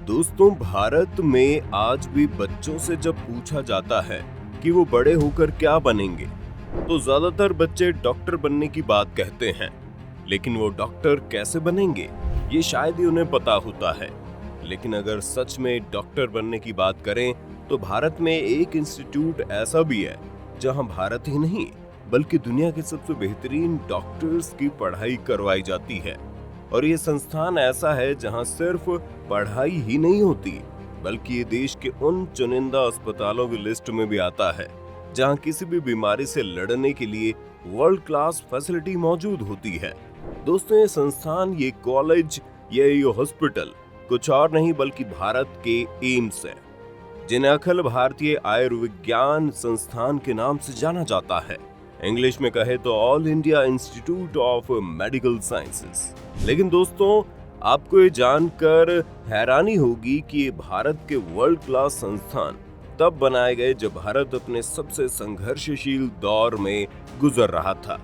दोस्तों, भारत में आज भी बच्चों से जब पूछा जाता है कि वो बड़े होकर क्या बनेंगे, तो ज्यादातर बच्चे डॉक्टर बनने की बात कहते हैं। लेकिन वो डॉक्टर कैसे बनेंगे, ये शायद ही उन्हें पता होता है। लेकिन अगर सच में डॉक्टर बनने की बात करें तो भारत में एक इंस्टीट्यूट ऐसा भी है जहां भारत ही नहीं बल्कि दुनिया के सबसे बेहतरीन डॉक्टर्स की पढ़ाई करवाई जाती है। और ये संस्थान ऐसा है जहां सिर्फ पढ़ाई ही नहीं होती बल्कि ये देश के उन चुनिंदा अस्पतालों की लिस्ट में भी आता है जहां किसी भी बीमारी से लड़ने के लिए वर्ल्ड क्लास फैसिलिटी मौजूद होती है। दोस्तों, ये संस्थान, ये कॉलेज, ये हॉस्पिटल कुछ और नहीं बल्कि भारत के एम्स है, जिन्हें अखिल भारतीय आयुर्विज्ञान संस्थान के नाम से जाना जाता है। इंग्लिश में कहे तो all India institute of medical sciences. लेकिन दोस्तों, आपको ये जानकर हैरानी होगी कि ये भारत के वर्ल्ड क्लास संस्थान तब बनाए गए जब भारत अपने सबसे संघर्षशील दौर में गुजर रहा था,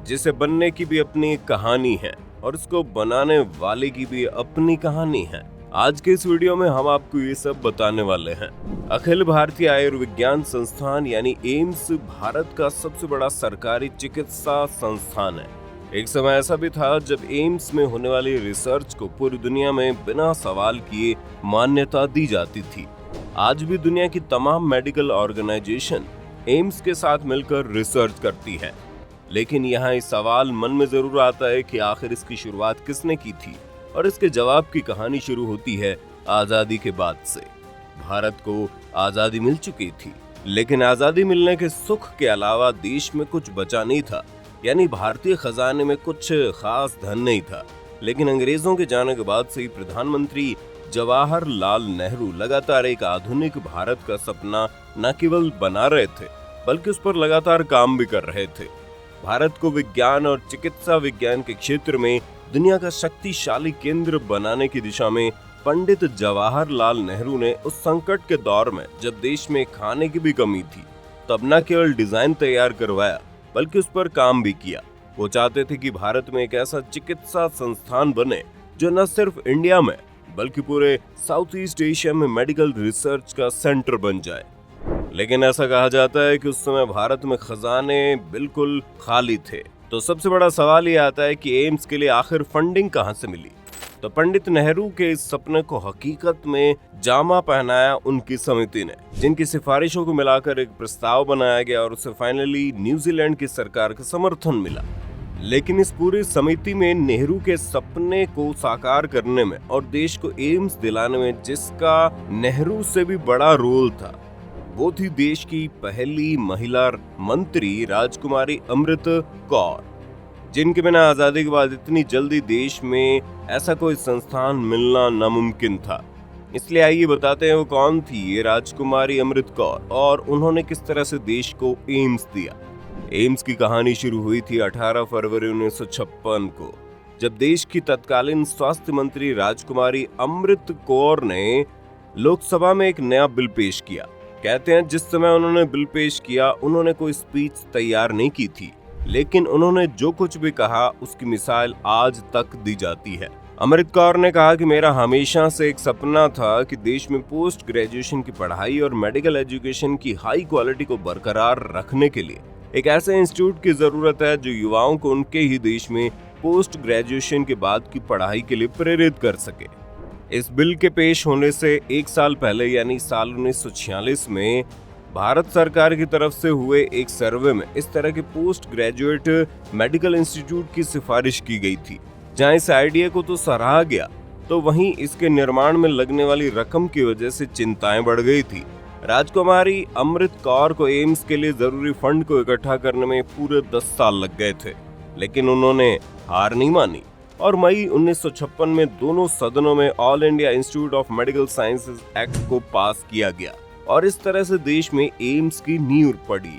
जिसे बनने की भी अपनी एक कहानी है और इसको बनाने वाले की भी अपनी कहानी है। आज के इस वीडियो में हम आपको ये सब बताने वाले हैं। अखिल भारतीय आयुर्विज्ञान संस्थान यानी एम्स भारत का सबसे बड़ा सरकारी चिकित्सा संस्थान है। एक समय ऐसा भी था जब एम्स में होने वाली रिसर्च को पूरी दुनिया में बिना सवाल किए मान्यता दी जाती थी। आज भी दुनिया की तमाम मेडिकल ऑर्गेनाइजेशन एम्स के साथ मिलकर रिसर्च करती है। लेकिन यहाँ इस सवाल मन में जरूर आता है कि आखिर इसकी शुरुआत किसने की थी, और इसके जवाब की कहानी शुरू होती है आजादी के बाद से। भारत को आजादी मिल चुकी थी, लेकिन आजादी मिलने के सुख के अलावा देश में कुछ बचा नहीं था, यानी भारतीय खजाने में कुछ खास धन नहीं था। लेकिन अंग्रेजों के जाने के बाद से ही प्रधानमंत्री जवाहरलाल नेहरू लगातार एक आधुनिक भारत का सपना न केवल बना रहे थे बल्कि उस पर लगातार काम भी कर रहे थे। भारत को विज्ञान और चिकित्सा विज्ञान के क्षेत्र में दुनिया का शक्तिशाली केंद्र बनाने की दिशा में पंडित जवाहरलाल नेहरू ने उस संकट के दौर में, जब देश में खाने की भी कमी थी, तब न केवल डिजाइन तैयार करवाया बल्कि उस पर काम भी किया। वो चाहते थे कि भारत में एक ऐसा चिकित्सा संस्थान बने जो न सिर्फ इंडिया में बल्कि पूरे साउथ ईस्ट एशिया में मेडिकल रिसर्च का सेंटर बन जाए। लेकिन ऐसा कहा जाता है कि उस समय भारत में खजाने बिल्कुल खाली थे। तो सबसे बड़ा सवाल ये आता है कि एम्स के लिए आखिर फंडिंग कहां से मिली। तो पंडित नेहरू के इस सपने को हकीकत में जामा पहनाया उनकी समिति ने, जिनकी सिफारिशों को मिलाकर एक प्रस्ताव बनाया गया और उसे फाइनली न्यूजीलैंड की सरकार का समर्थन मिला। लेकिन इस पूरी समिति में नेहरू के सपने को साकार करने में और देश को एम्स दिलाने में जिसका नेहरू से भी बड़ा रोल था, वो थी देश की पहली महिला मंत्री राजकुमारी अमृत कौर, जिनके बिना आजादी के बाद इतनी जल्दी देश में ऐसा कोई संस्थान मिलना नामुमकिन था। इसलिए आइए बताते हैं वो कौन थी ये राजकुमारी अमृत कौर और उन्होंने किस तरह से देश को एम्स दिया। एम्स की कहानी शुरू हुई थी 18 फरवरी 1956 को, जब देश की तत्कालीन स्वास्थ्य मंत्री राजकुमारी अमृत कौर ने लोकसभा में एक नया बिल पेश किया। कहते हैं जिस समय उन्होंने बिल पेश किया, उन्होंने कोई स्पीच तैयार नहीं की थी, लेकिन उन्होंने जो कुछ भी कहा उसकी मिसाल आज तक दी जाती है। अमृत कौर ने कहा कि मेरा हमेशा से एक सपना था कि देश में पोस्ट ग्रेजुएशन की पढ़ाई और मेडिकल एजुकेशन की हाई क्वालिटी को बरकरार रखने के लिए एक ऐसे इंस्टीट्यूट की जरूरत है जो युवाओं को उनके ही देश में पोस्ट ग्रेजुएशन के बाद की पढ़ाई के लिए प्रेरित कर सके। इस बिल के पेश होने से एक साल पहले यानी साल 1946 में भारत सरकार की तरफ से हुए एक सर्वे में इस तरह के पोस्ट ग्रेजुएट मेडिकल इंस्टीट्यूट की सिफारिश की गई थी। जहां इस आइडिया को तो सराहा गया, तो वहीं इसके निर्माण में लगने वाली रकम की वजह से चिंताएं बढ़ गई थी। राजकुमारी अमृत कौर को एम्स के लिए जरूरी फंड को इकट्ठा करने में पूरे 10 साल लग गए थे, लेकिन उन्होंने हार नहीं मानी और मई 1956 में दोनों सदनों में all India institute of medical sciences act को पास किया गया और इस तरह से देश में एम्स की नींव पड़ी।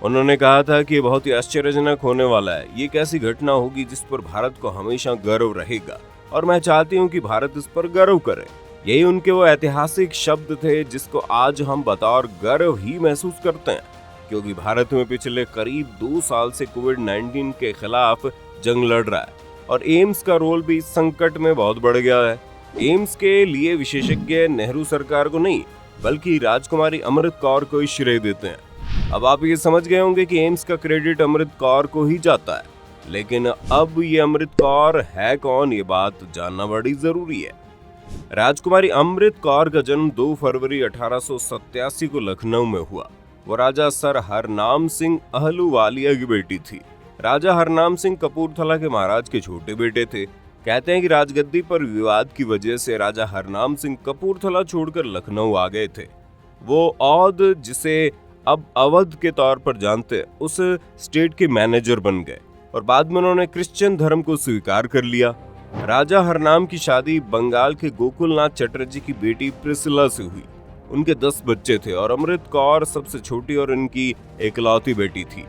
उन्होंने कहा था कि ये बहुत ही आश्चर्यजनक होने वाला है। ये एक ऐसी घटना होगी जिस पर भारत को हमेशा गर्व रहेगा और मैं चाहती हूँ कि भारत इस पर गर्व करे। यही उनके वो ऐतिहासिक शब्द थे जिसको आज हम बतौर गर्व ही महसूस करते हैं, क्योंकि भारत में पिछले करीब 2 साल से कोविड-19 के खिलाफ जंग लड़ रहा है और एम्स का रोल भी इस संकट में बहुत बढ़ गया है। एम्स के लिए विशेषज्ञ नेहरू सरकार को नहीं बल्कि राजकुमारी अमृत कौर को ही श्रेय देते हैं। अब आप ये समझ गए होंगे कि एम्स का क्रेडिट अमृत कौर को ही जाता है, लेकिन अब ये अमृत कौर है कौन, ये बात जानना बड़ी जरूरी है। राजकुमारी अमृत कौर का जन्म 2 फरवरी 1887 को लखनऊ में हुआ। वो राजा सर हरनाम सिंह अहलूवालिया की बेटी थी। राजा हरनाम सिंह कपूरथला के महाराज के छोटे बेटे थे। कहते हैं कि राजगद्दी पर विवाद की वजह से राजा हरनाम सिंह कपूरथला छोड़कर लखनऊ आ गए थे। वो औध, जिसे अब अवध के तौर पर जानते हैं, उस स्टेट के मैनेजर बन गए और बाद में उन्होंने क्रिश्चियन धर्म को स्वीकार कर लिया। राजा हरनाम की शादी बंगाल के गोकुलनाथ चटर्जी की बेटी प्रिसिला से हुई। उनके 10 बच्चे थे और अमृत कौर सबसे छोटी और इनकी एकलौती बेटी थी।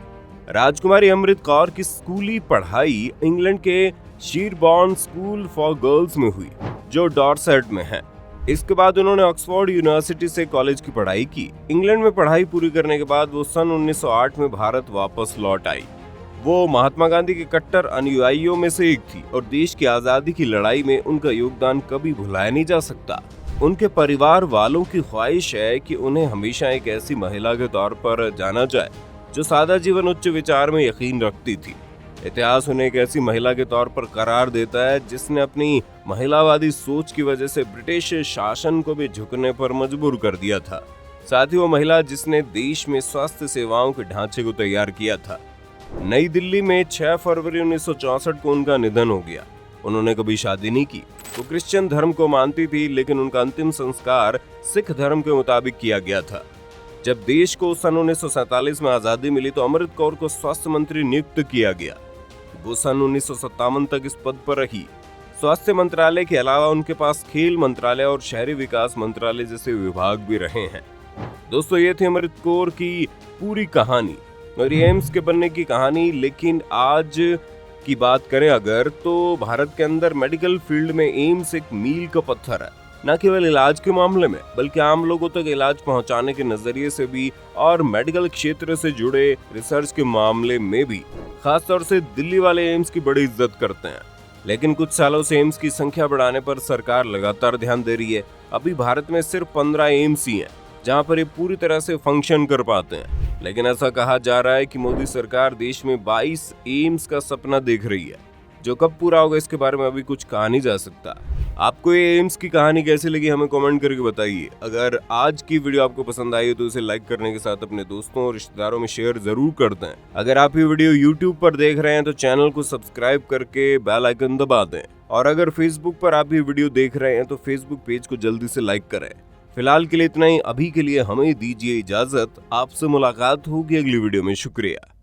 राजकुमारी अमृत कौर की स्कूली पढ़ाई इंग्लैंड के शीरबॉर्न स्कूल फॉर गर्ल्स में हुई, जो डॉर्सेट में है। इसके बाद उन्होंने ऑक्सफोर्ड यूनिवर्सिटी से कॉलेज की पढ़ाई की। इंग्लैंड में पढ़ाई पूरी करने के बाद वो सन 1908 में भारत वापस लौट आई। वो महात्मा गांधी के कट्टर अनुयायियों में से एक थी और देश की आजादी की लड़ाई में उनका योगदान कभी भुलाया नहीं जा सकता। उनके परिवार वालों की ख्वाहिश है कि उन्हें हमेशा एक ऐसी महिला के तौर पर जाना जाए जो सादा जीवन उच्च विचार में यकीन रखती थी। इतिहास उन्हें एक ऐसी महिला के तौर पर करार देता है जिसने अपनी महिलावादी सोच की वजह से ब्रिटिश शासन को भी झुकने पर मजबूर कर दिया था। साथ ही वो महिला जिसने देश में स्वास्थ्य सेवाओं के ढांचे को तैयार किया था। नई दिल्ली में 6 फरवरी 1964 को उनका निधन हो गया। उन्होंने कभी शादी नहीं की। वो क्रिश्चियन धर्म को मानती थी, लेकिन उनका अंतिम संस्कार सिख धर्म के मुताबिक किया गया था। जब देश को सन 1947 में आजादी मिली तो अमृत कौर को स्वास्थ्य मंत्री नियुक्त किया गया। वो सन 1957 तक इस पद पर रही। स्वास्थ्य मंत्रालय के अलावा उनके पास खेल मंत्रालय और शहरी विकास मंत्रालय जैसे विभाग भी रहे हैं। दोस्तों, ये थी अमृत कौर की पूरी कहानी और ये एम्स के बनने की कहानी। लेकिन आज की बात करें अगर, तो भारत के अंदर मेडिकल फील्ड में एम्स एक मील का पत्थर है, न केवल इलाज के मामले में बल्कि आम लोगों तक इलाज पहुंचाने के नजरिए से भी और मेडिकल क्षेत्र से जुड़े रिसर्च के मामले में भी। खासतौर से दिल्ली वाले एम्स की बड़ी इज्जत करते हैं। लेकिन कुछ सालों से एम्स की संख्या बढ़ाने पर सरकार लगातार ध्यान दे रही है। अभी भारत में सिर्फ 15 एम्स ही हैं जहां पर ये पूरी तरह से फंक्शन कर पाते हैं। लेकिन ऐसा कहा जा रहा है कि मोदी सरकार देश में 22 एम्स का सपना देख रही है, जो कब पूरा होगा इसके बारे में अभी कुछ कहा नहीं जा सकता। आपको ये एम्स की कहानी कैसी लगी हमें कमेंट करके बताइए। अगर आज की वीडियो आपको पसंद आई हो तो इसे लाइक करने के साथ अपने दोस्तों और रिश्तेदारों में शेयर जरूर कर दें। अगर आप ये वीडियो YouTube पर देख रहे हैं तो चैनल को सब्सक्राइब करके बेल आइकन दबा दें। और अगर फेसबुक पर आप ये वीडियो देख रहे हैं तो फेसबुक पेज को जल्दी से लाइक करें। फिलहाल के लिए इतना ही। अभी के लिए हमें दीजिए इजाजत। आपसे मुलाकात होगी अगली वीडियो में। शुक्रिया।